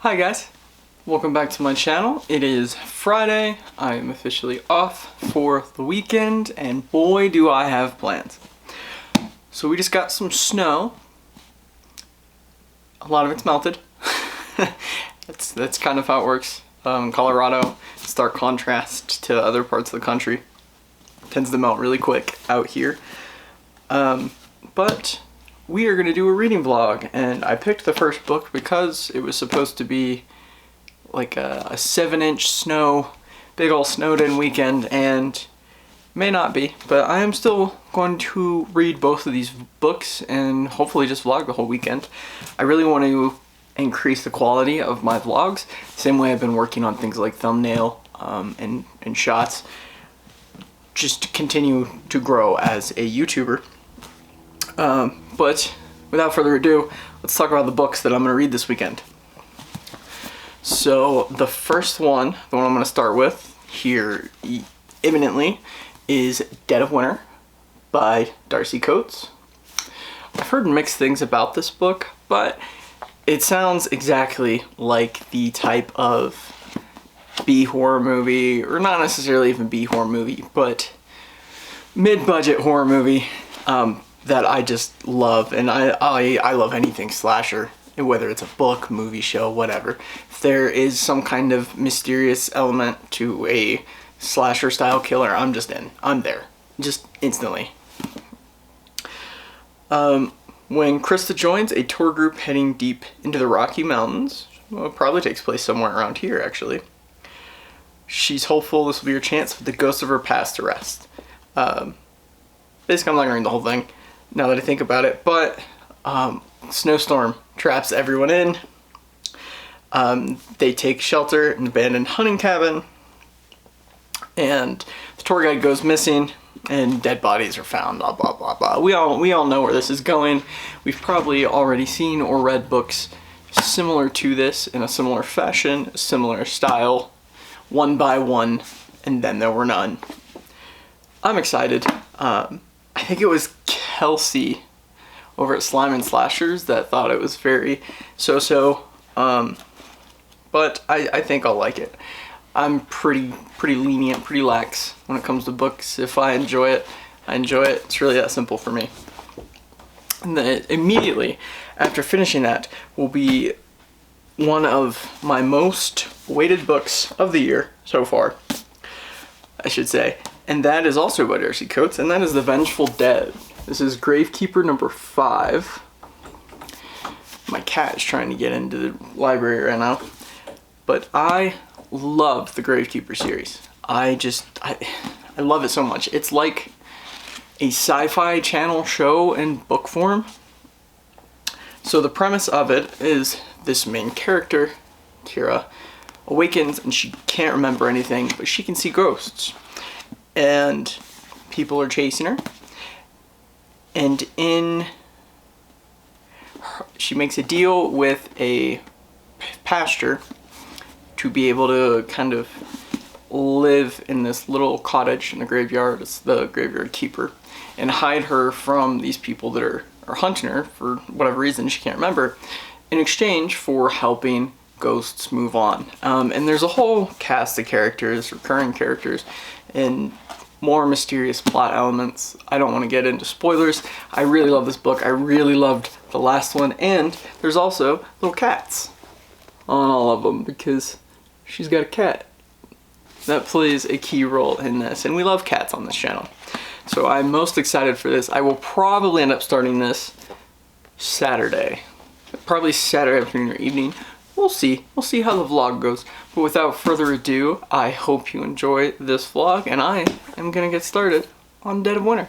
Hi guys, welcome back to my channel. It is Friday. I am officially off for the weekend and boy do I have plans. So we just got some snow. A lot of it's melted. That's kind of how it works. Colorado, stark contrast to other parts of the country. Tends to melt really quick out here. But we are going to do a reading vlog, and I picked the first book because it was supposed to be like a 7-inch snow, big ol' snowed in weekend, and may not be, but I am still going to read both of these books and hopefully just vlog the whole weekend. I really want to increase the quality of my vlogs, same way I've been working on things like thumbnail and shots, just to continue to grow as a YouTuber. But without further ado, let's talk about the books that I'm going to read this weekend. So the first one, the one I'm going to start with here imminently, is Dead of Winter by Darcy Coates. I've heard mixed things about this book, but it sounds exactly like the type of B horror movie, or not necessarily even B horror movie, but mid-budget horror movie that I just love. And I love anything slasher, whether it's a book, movie, show, whatever. If there is some kind of mysterious element to a slasher style killer, I'm just in. I'm there. Just instantly. When Krista joins a tour group heading deep into the Rocky Mountains, well, it probably takes place somewhere around here actually, she's hopeful this will be her chance for the ghosts of her past to rest. Basically, I'm not going to read the whole thing now that I think about it, but snowstorm traps everyone in. They take shelter in an abandoned hunting cabin, and the tour guide goes missing, and dead bodies are found, blah, blah, blah, blah. We all know where this is going. We've probably already seen or read books similar to this in a similar fashion, similar style, one by one, and then there were none. I'm excited. I think it was Kelsey over at Slime and Slashers that thought it was very so-so, but I think I'll like it. I'm pretty lenient, pretty lax when it comes to books. If I enjoy it, I enjoy it. It's really that simple for me. And then immediately after finishing that will be one of my most weighted books of the year so far, I should say. And that is also by Darcy Coates, and that is The Vengeful Dead. This is Gravekeeper number 5. My cat is trying to get into the library right now. But I love the Gravekeeper series. I love it so much. It's like a sci-fi channel show in book form. So the premise of it is this main character, Tira, awakens and she can't remember anything, but she can see ghosts. And people are chasing her. And she makes a deal with a pastor to be able to kind of live in this little cottage in the graveyard. It's the graveyard keeper, and hide her from these people that are hunting her for whatever reason she can't remember, in exchange for helping ghosts move on. And there's a whole cast of characters, recurring characters, and more mysterious plot elements. I don't want to get into spoilers. I really love this book. I really loved the last one, and there's also little cats on all of them because she's got a cat that plays a key role in this, and we love cats on this channel. So I'm most excited for this. I will probably end up starting this Saturday. Probably Saturday afternoon or evening. We'll see. We'll see how the vlog goes. But without further ado, I hope you enjoy this vlog, and I am going to get started on Dead of Winter.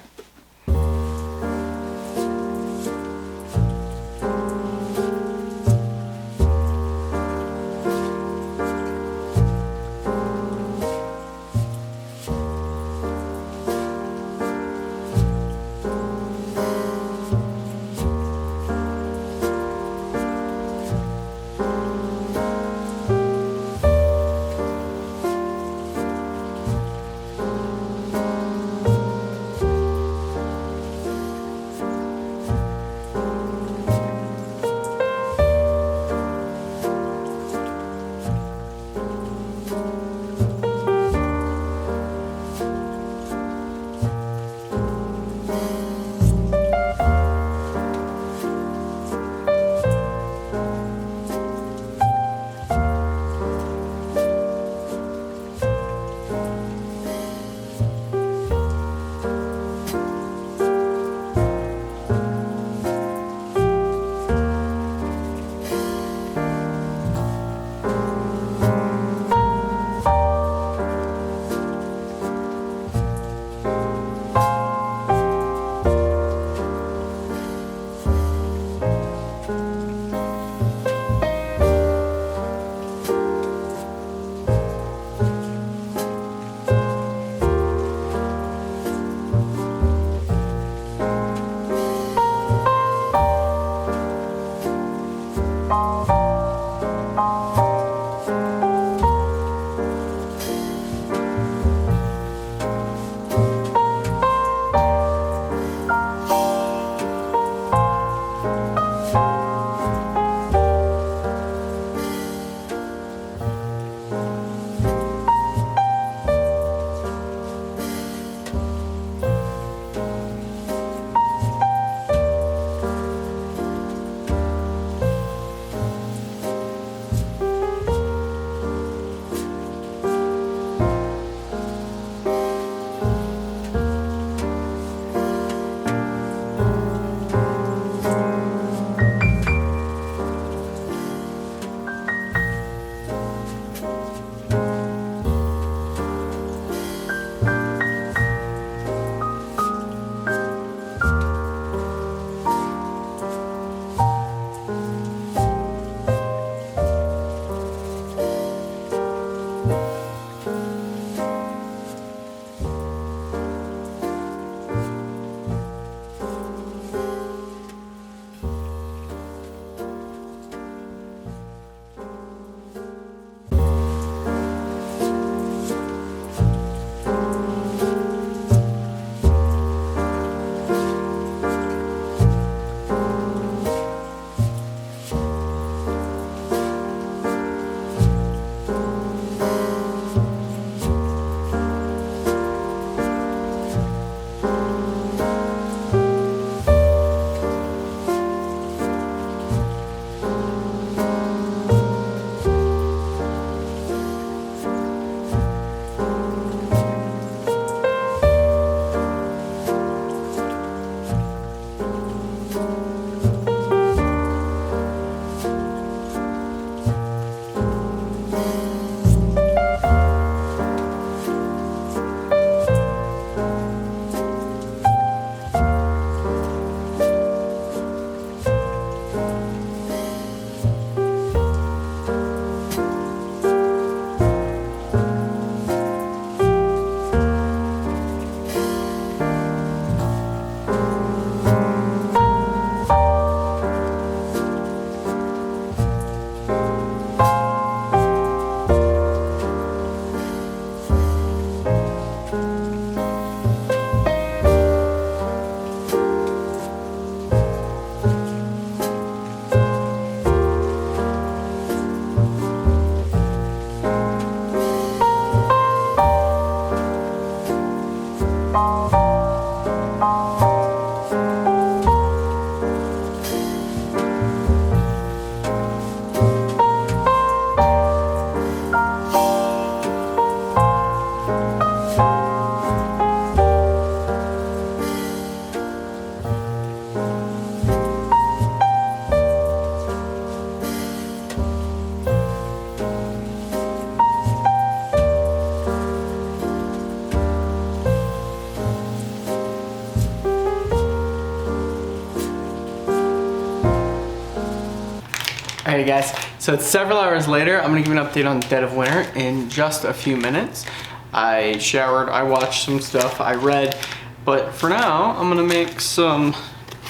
Alrighty guys, so it's several hours later. I'm gonna give an update on Dead of Winter in just a few minutes. I showered, I watched some stuff, I read, but for now, I'm gonna make some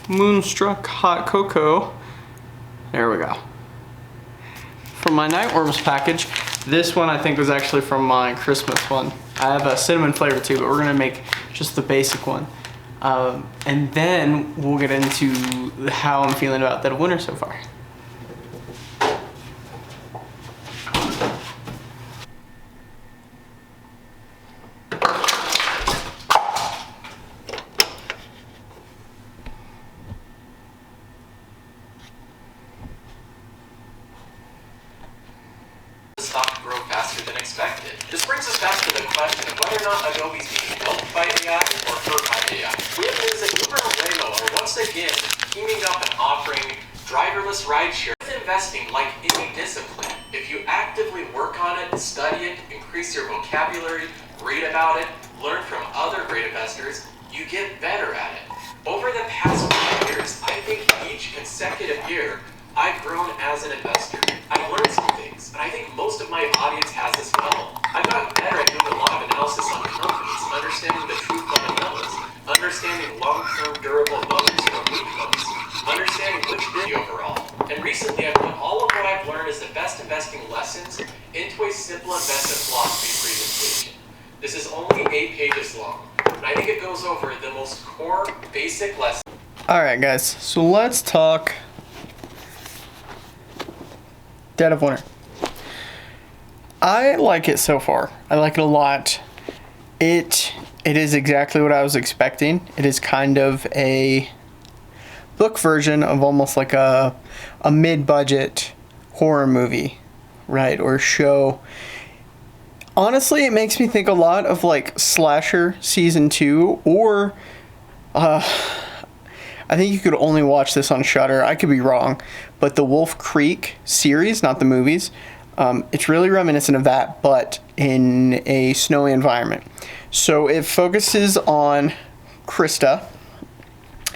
Moonstruck hot cocoa. There we go. From my Nightworms package. This one I think was actually from my Christmas one. I have a cinnamon flavor too, but we're gonna make just the basic one. And then we'll get into how I'm feeling about Dead of Winter so far. Stock grow faster than expected. This brings us back to the question of whether or not Adobe's being built by AI or hurt by AI. We have news that Uber and Waymo are once again teaming up and offering driverless rideshare. With investing like any discipline, if you actively work on it, study it, increase your vocabulary, read about it, learn from other great investors, you get better at it. Over the past few years, I think each consecutive year, I've grown as an investor. I've learned some things, and I think most of my audience has as well. I've gotten better at doing a lot of analysis on companies, understanding the true fundamentals, understanding long-term durable loans or weak loans, understanding which did overall. And recently, I've put all of what I've learned as the best investing lessons into a simple investment philosophy presentation. This is only 8 pages long, and I think it goes over the most core, basic lessons. Alright guys, so let's talk Dead of Winter. I like it so far. I like it a lot. It is exactly what I was expecting. It is kind of a book version of almost like a mid-budget horror movie, right? Or show. Honestly, it makes me think a lot of like Slasher Season 2 or I think you could only watch this on Shudder. I could be wrong, but the Wolf Creek series, not the movies, it's really reminiscent of that, but in a snowy environment. So it focuses on Krista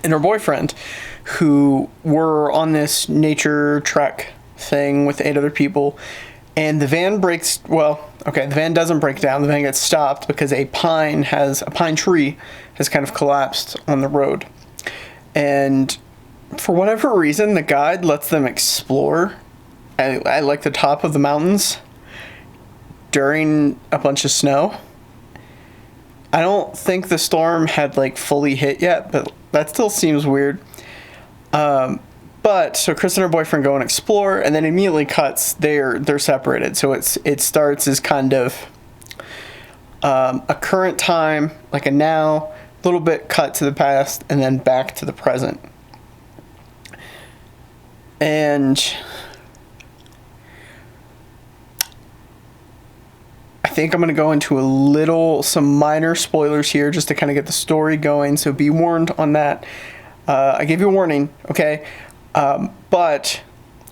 and her boyfriend, who were on this nature trek thing with 8 other people, and the van breaks. Well, okay, the van doesn't break down. The van gets stopped because a pine tree has kind of collapsed on the road. And for whatever reason, the guide lets them explore at like the top of the mountains during a bunch of snow. I don't think the storm had like fully hit yet, but that still seems weird. But so Chris and her boyfriend go and explore, and then immediately cuts. They're separated. So it starts as kind of a current time, like a now. Little bit cut to the past and then back to the present. And I think I'm going to go into some minor spoilers here just to kind of get the story going, so be warned on that. I gave you a warning, okay? But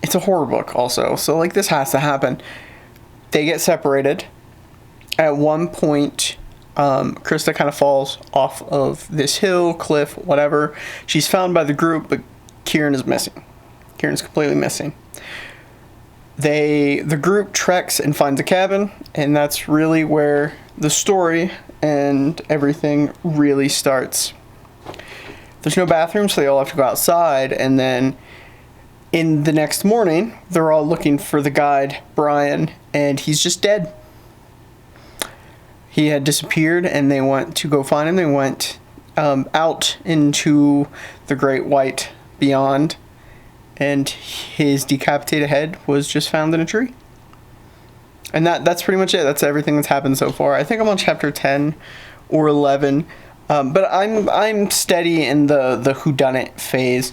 it's a horror book also, so like this has to happen. They get separated. At one point, Krista kind of falls off of this hill, cliff, whatever. She's found by the group, but Kieran is missing. Kieran's completely missing. The group treks and finds a cabin, and that's really where the story and everything really starts. There's no bathroom, so they all have to go outside, and then in the next morning, they're all looking for the guide, Brian, and he's just dead. He had disappeared, and they went to go find him. They went out into the great white beyond, and his decapitated head was just found in a tree. And that's pretty much it. That's everything that's happened so far. I think I'm on chapter 10 or 11, but I'm steady in the whodunit phase.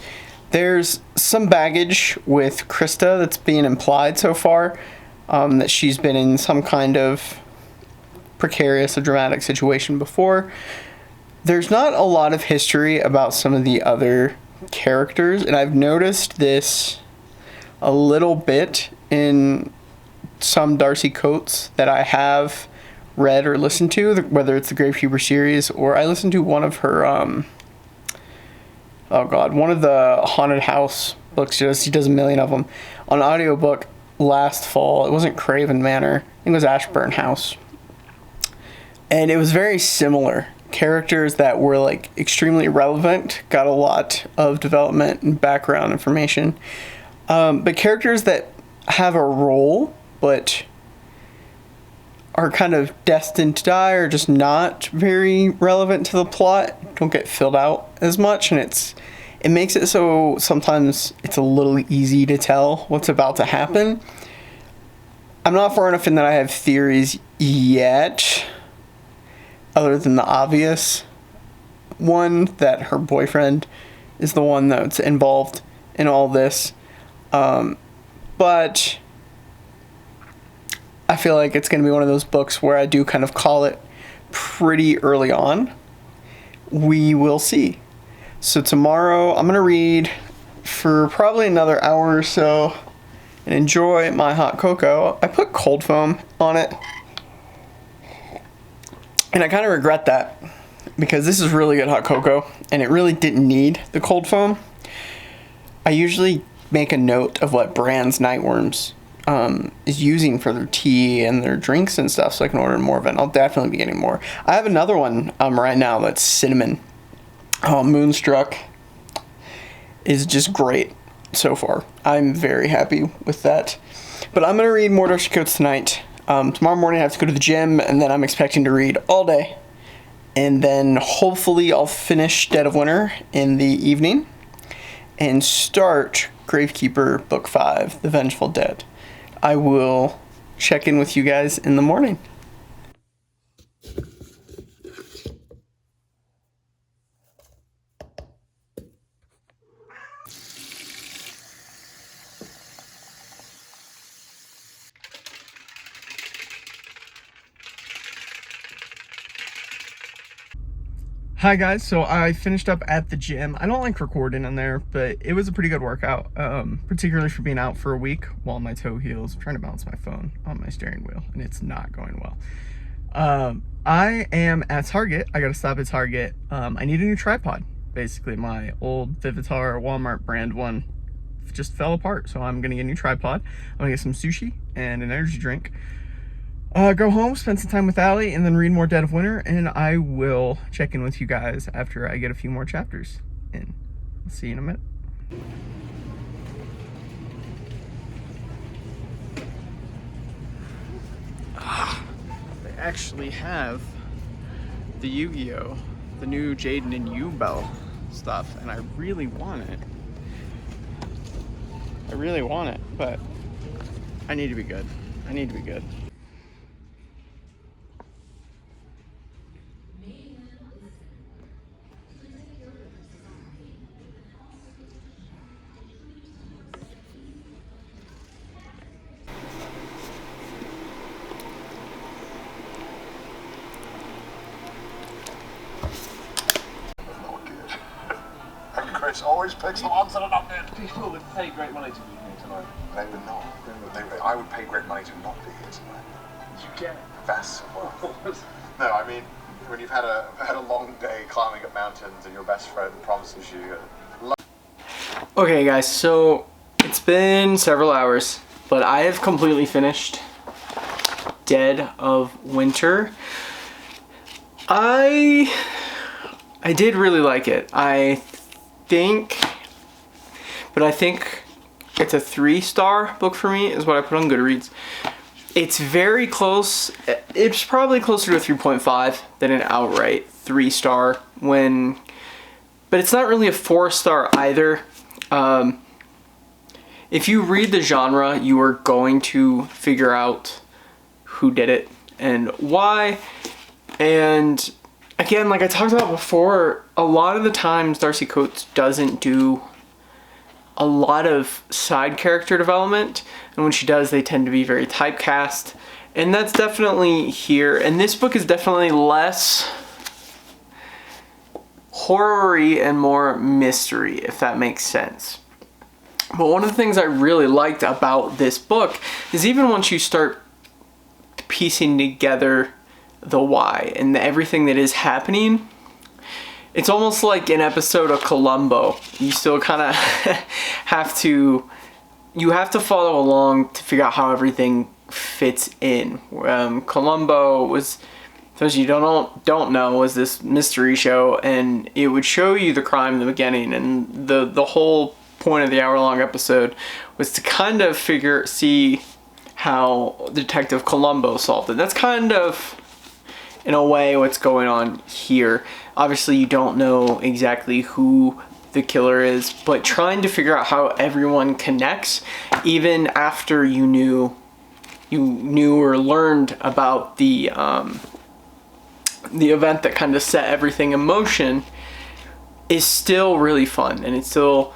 There's some baggage with Krista that's being implied so far, that she's been in some kind of precarious or dramatic situation before. There's not a lot of history about some of the other characters, and I've noticed this a little bit in some Darcy Coates that I have read or listened to, whether it's the Gravekeeper series or I listened to one of her one of the haunted house books he does a million of them. On audiobook last fall, it wasn't Craven Manor, I think it was Ashburn House. And it was very similar. Characters that were like extremely relevant, got a lot of development and background information. But characters that have a role, but are kind of destined to die or just not very relevant to the plot, don't get filled out as much, and it makes it so sometimes it's a little easy to tell what's about to happen. I'm not far enough in that I have theories yet, other than the obvious one that her boyfriend is the one that's involved in all this. But I feel like it's going to be one of those books where I do kind of call it pretty early on. We will see. So tomorrow I'm going to read for probably another hour or so and enjoy my hot cocoa. I put cold foam on it, and I kind of regret that because this is really good hot cocoa and it really didn't need the cold foam. I usually make a note of what brands Nightworms is using for their tea and their drinks and stuff, so I can order more of it. I'll definitely be getting more. I have another one right now that's cinnamon. Moonstruck is just great so far. I'm very happy with that. But I'm going to read more Darcy Coates tonight. Tomorrow morning I have to go to the gym, and then I'm expecting to read all day. And then hopefully I'll finish Dead of Winter in the evening and start Gravekeeper Book 5, The Vengeful Dead. I will check in with you guys in the morning. Hi guys, so I finished up at the gym. I don't like recording in there, but it was a pretty good workout, particularly for being out for a week while my toe heals. I'm trying to balance my phone on my steering wheel, and it's not going well. I am at Target. I gotta stop at Target. I need a new tripod. Basically, my old Vivitar Walmart brand one just fell apart, so I'm gonna get a new tripod. I'm gonna get some sushi and an energy drink. Go home, spend some time with Allie, and then read more Dead of Winter, and I will check in with you guys after I get a few more chapters in. I'll see you in a minute. They actually have the Yu-Gi-Oh! The new Jaden and Yu-Bell stuff, and I really want it. I really want it, but I need to be good. I need to be good. Always picks the ones that are not good. People would pay great money to be here tonight. They would not. I would pay great money to not be here tonight. You get That's no, I mean, when you've had a long day climbing up mountains and your best friend promises you. Okay guys, so it's been several hours, but I have completely finished Dead of Winter. I did really like it. I think it's a 3-star book for me, is what I put on Goodreads. It's very close. It's probably closer to a 3.5 than an outright 3-star but it's not really a 4-star either. If you read the genre, you are going to figure out who did it and why. And again, like I talked about before, a lot of the times Darcy Coates doesn't do a lot of side character development, and when she does, they tend to be very typecast, and that's definitely here. And this book is definitely less horror-y and more mystery, if that makes sense. But one of the things I really liked about this book is even once you start piecing together the why and everything that is happening, it's almost like an episode of Columbo. You still kind of have to follow along to figure out how everything fits in. Columbo was, those of you don't know, was this mystery show, and it would show you the crime in the beginning, and the whole point of the hour-long episode was to kind of see how Detective Columbo solved it. That's kind of, in a way, what's going on here. Obviously, you don't know exactly who the killer is, but trying to figure out how everyone connects, even after you knew or learned about the event that kind of set everything in motion, is still really fun, and it still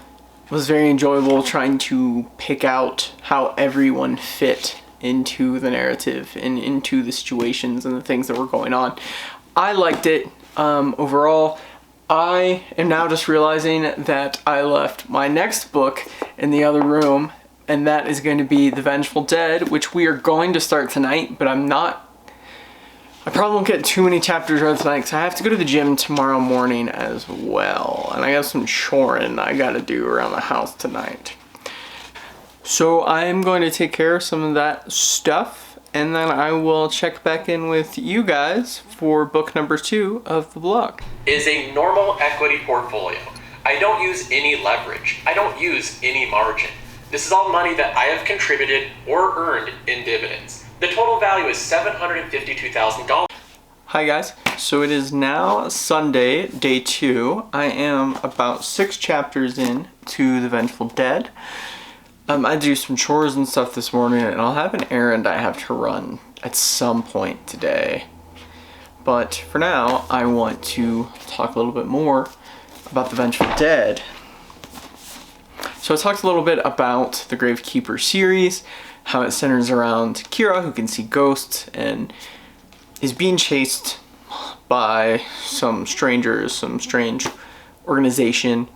was very enjoyable trying to pick out how everyone fit into the narrative and into the situations and the things that were going on. I liked it. Overall, I am now just realizing that I left my next book in the other room, and that is going to be The Vengeful Dead, which we are going to start tonight, but I probably won't get too many chapters read tonight because I have to go to the gym tomorrow morning as well. And I got some choring I gotta do around the house tonight. So I'm going to take care of some of that stuff, and then I will check back in with you guys for book number 2 of the blog. Is a normal equity portfolio. I don't use any leverage. I don't use any margin. This is all money that I have contributed or earned in dividends. The total value is $752,000. Hi guys, so it is now Sunday, day 2. I am about 6 chapters in to The Vengeful Dead. I do some chores and stuff this morning, and I'll have an errand I have to run at some point today. But for now, I want to talk a little bit more about The Vengeful Dead. So I talked a little bit about the Gravekeeper series, how it centers around Kira, who can see ghosts and is being chased by some strangers, some strange organization,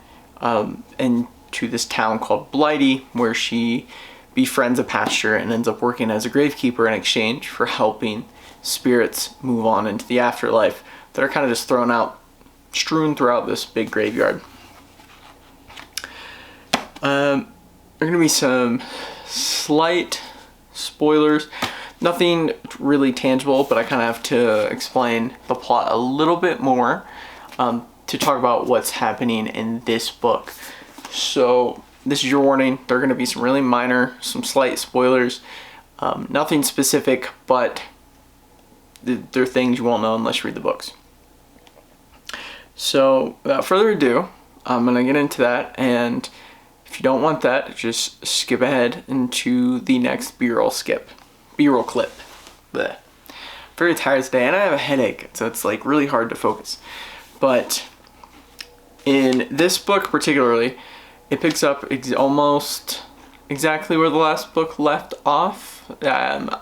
and to this town called Blighty, where she befriends a pastor and ends up working as a gravekeeper in exchange for helping spirits move on into the afterlife that are kind of just strewn throughout this big graveyard. There are going to be some slight spoilers, nothing really tangible, but I kind of have to explain the plot a little bit more to talk about what's happening in this book. So this is your warning. There are going to be some really minor, some slight spoilers, nothing specific, but they're things you won't know unless you read the books. So without further ado, I'm going to get into that, and if you don't want that, just skip ahead into the next B-roll clip. Blech. Very tired today, and I have a headache, so it's like really hard to focus. But in this book particularly, it picks up almost exactly where the last book left off.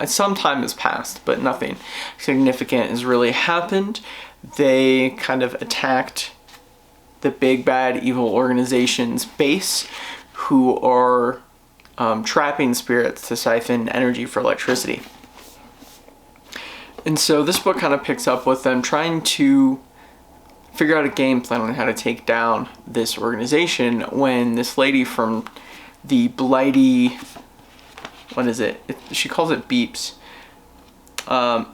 Some time has passed, but nothing significant has really happened. They kind of attacked the big bad evil organization's base, who are trapping spirits to siphon energy for electricity. And so this book kind of picks up with them trying to figure out a game plan on how to take down this organization, when this lady from the Blighty, she calls it Beeps.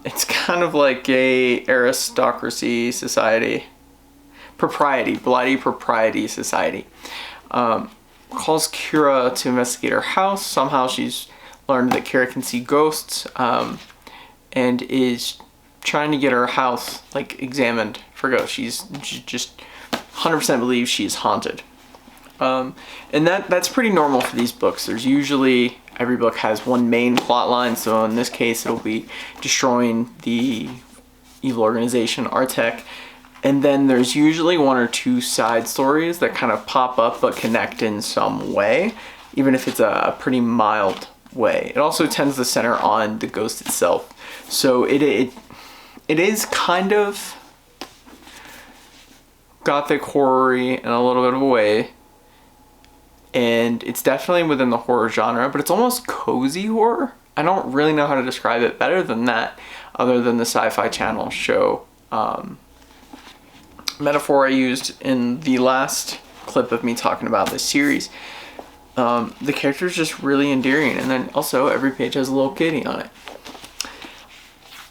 It's kind of like a aristocracy society. Blighty Propriety Society. Calls Kira to investigate her house. Somehow she's learned that Kira can see ghosts, and is trying to get her house examined for ghosts. She just 100% believes she's haunted. And that's pretty normal for these books. There's usually, every book has one main plot line, so in this case it'll be destroying the evil organization, Artec. And then there's usually 1 or 2 side stories that kind of pop up but connect in some way, even if it's a pretty mild way. It also tends to center on the ghost itself. So it is kind of gothic horror-y in a little bit of a way. And it's definitely within the horror genre, but it's almost cozy horror. I don't really know how to describe it better than that, other than the Sci-Fi Channel show metaphor I used in the last clip of me talking about this series. The character is just really endearing, and then also every page has a little kitty on it.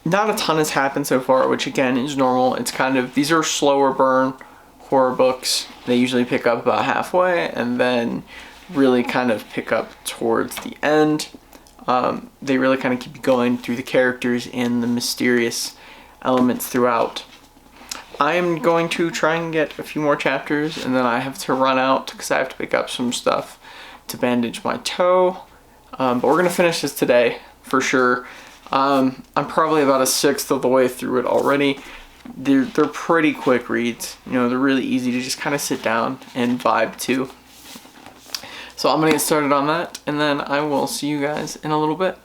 Not a ton has happened so far, which again is normal. It's kind of, these are slower burn horror books. They usually pick up about halfway and then really kind of pick up towards the end. They really kind of keep you going through the characters and the mysterious elements throughout. I am going to try and get a few more chapters, and then I have to run out because I have to pick up some stuff to bandage my toe. But we're gonna finish this today for sure. I'm probably about a sixth of the way through it already. They're pretty quick reads. You know, they're really easy to just kind of sit down and vibe to. So I'm gonna get started on that, and then I will see you guys in a little bit.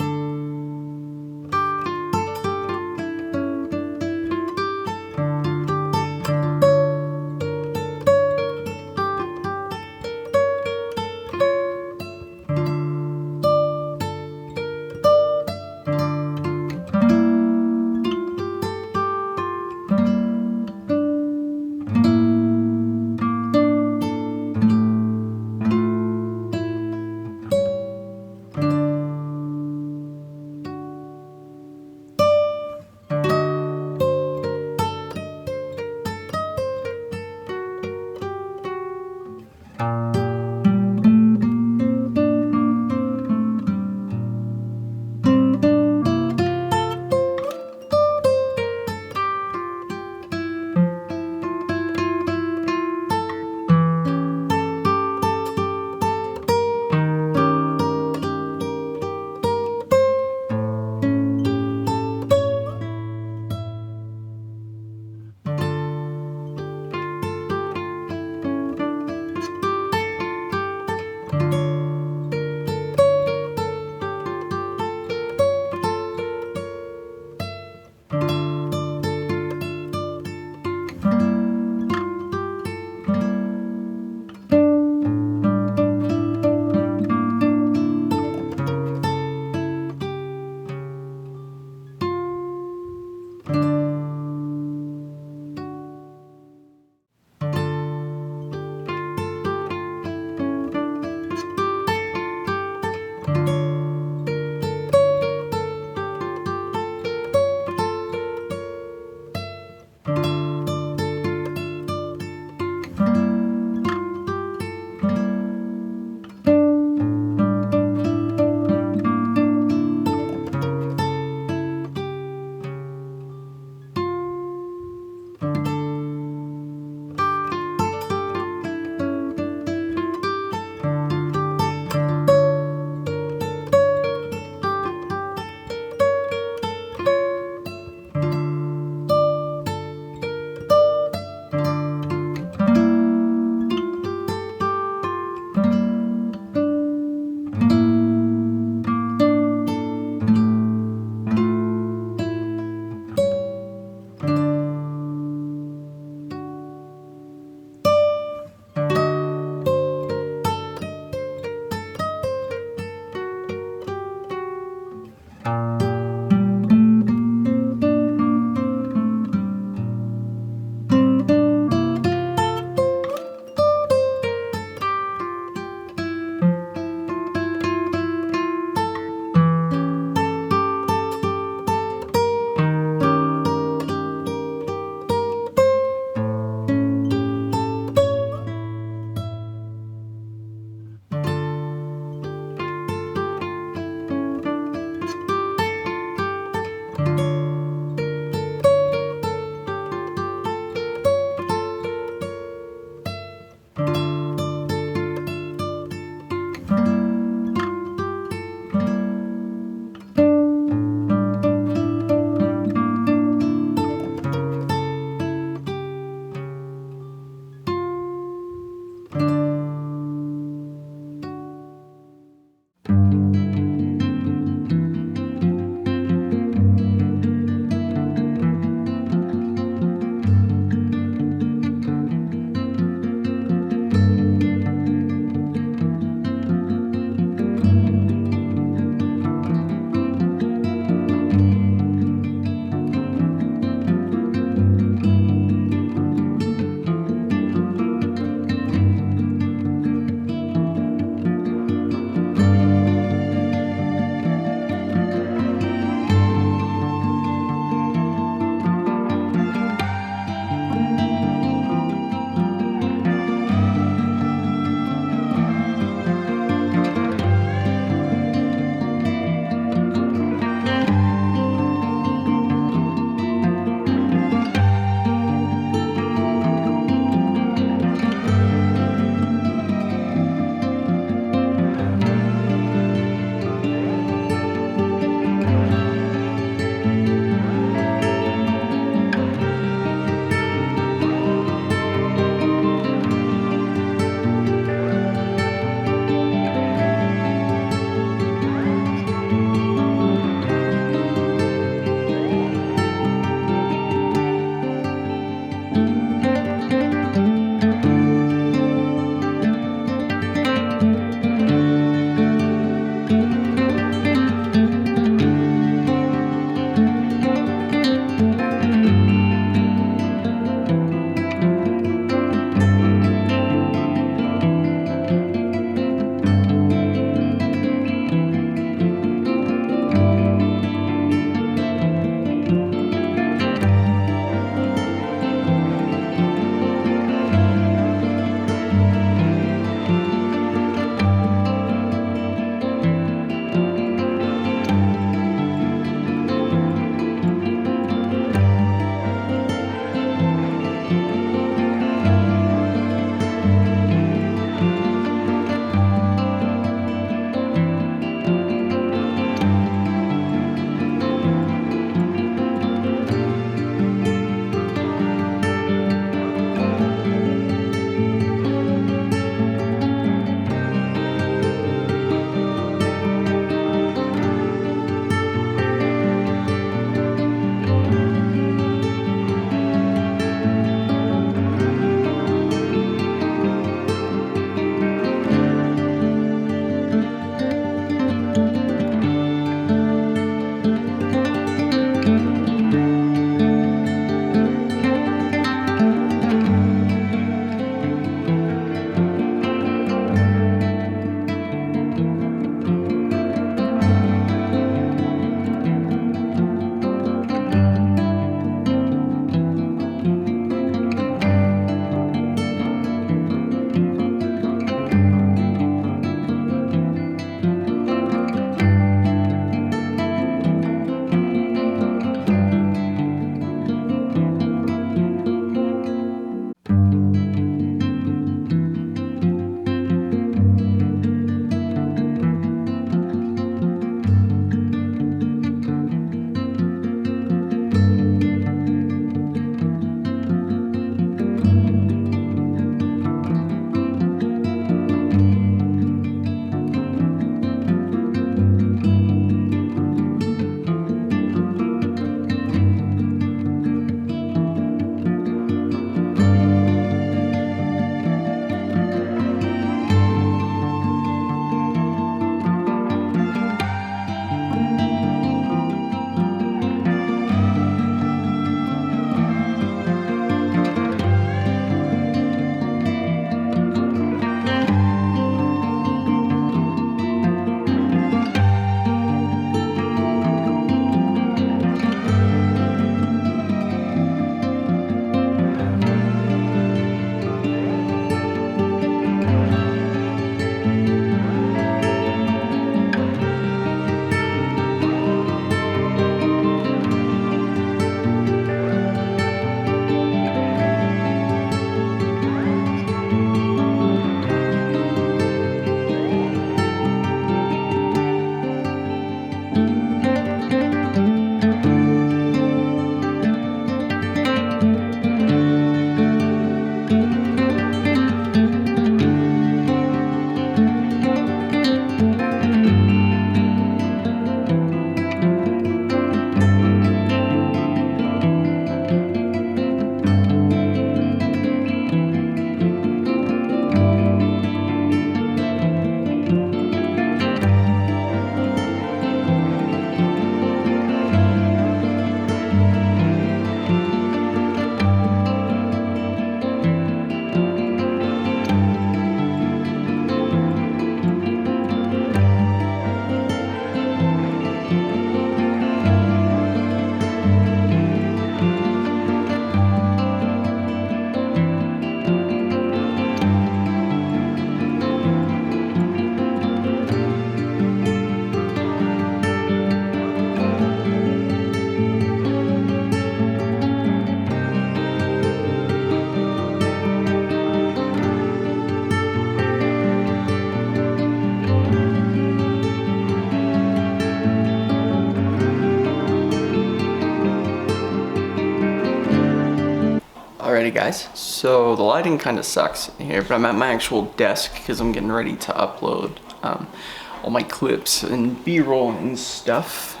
Alrighty guys, so the lighting kind of sucks here, but I'm at my actual desk because I'm getting ready to upload all my clips and b-roll and stuff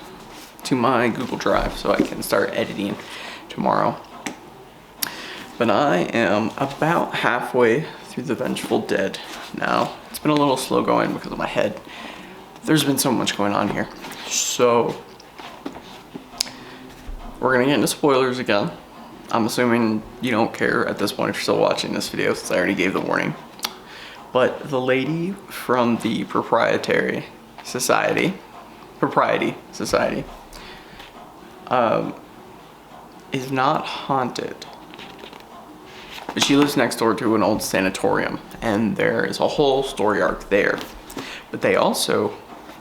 to my Google Drive so I can start editing tomorrow. But I am about halfway through the Vengeful Dead now. It's been a little slow going because of my head. There's been so much going on here. So we're gonna get into spoilers again. I'm assuming you don't care at this point if you're still watching this video since I already gave the warning. But the lady from the Propriety Society is not haunted. But she lives next door to an old sanatorium, and there is a whole story arc there. But they also,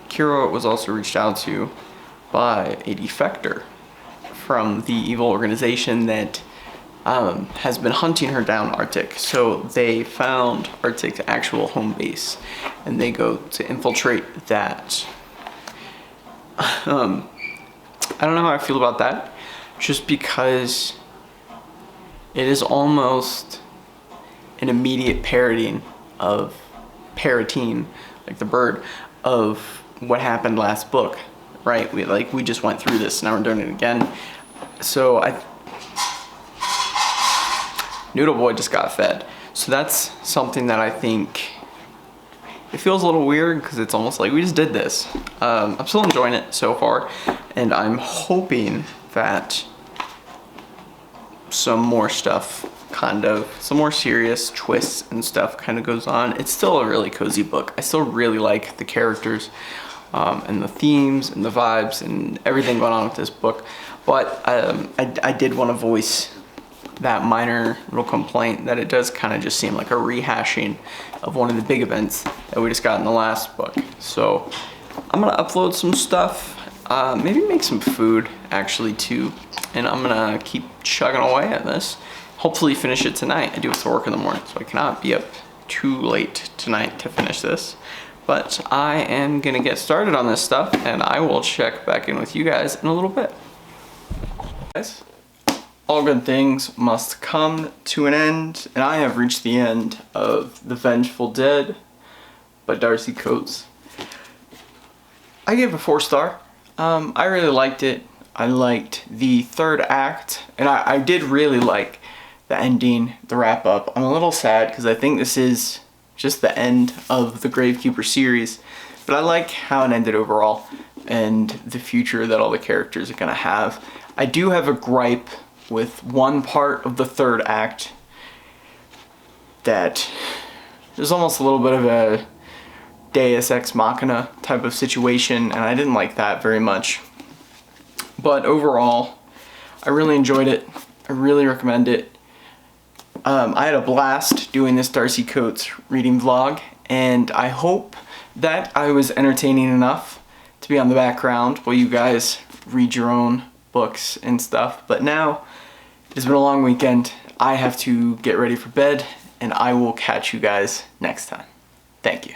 Kira was also reached out to by a defector from the evil organization that has been hunting her down Arctic. So they found Arctic's actual home base, and they go to infiltrate that. I don't know how I feel about that, just because it is almost an immediate parodying, like the bird, of what happened last book, right? We just went through this, now we're doing it again. So Noodle Boy just got fed. So that's something that I think, it feels a little weird because it's almost like we just did this. I'm still enjoying it so far, and I'm hoping that some more stuff, some more serious twists and stuff kind of goes on. It's still a really cozy book. I still really like the characters and the themes and the vibes and everything going on with this book. But I did want to voice that minor little complaint that it does kind of just seem like a rehashing of one of the big events that we just got in the last book. So I'm gonna upload some stuff, maybe make some food actually too, and I'm gonna keep chugging away at this. Hopefully finish it tonight. I do have to work in the morning, so I cannot be up too late tonight to finish this. But I am gonna get started on this stuff, and I will check back in with you guys in a little bit. Guys, all good things must come to an end, and I have reached the end of The Vengeful Dead by Darcy Coates. I gave it a 4-star. I really liked it. I liked the third act, and I did really like the ending, the wrap up. I'm a little sad because I think this is just the end of the Gravekeeper series, but I like how it ended overall and the future that all the characters are gonna have. I do have a gripe with one part of the third act that there's almost a little bit of a Deus Ex Machina type of situation, and I didn't like that very much. But overall, I really enjoyed it. I really recommend it. I had a blast doing this Darcy Coates reading vlog, and I hope that I was entertaining enough to be on the background while you guys read your own books and stuff. But now, it's been a long weekend. I have to get ready for bed, and I will catch you guys next time. Thank you.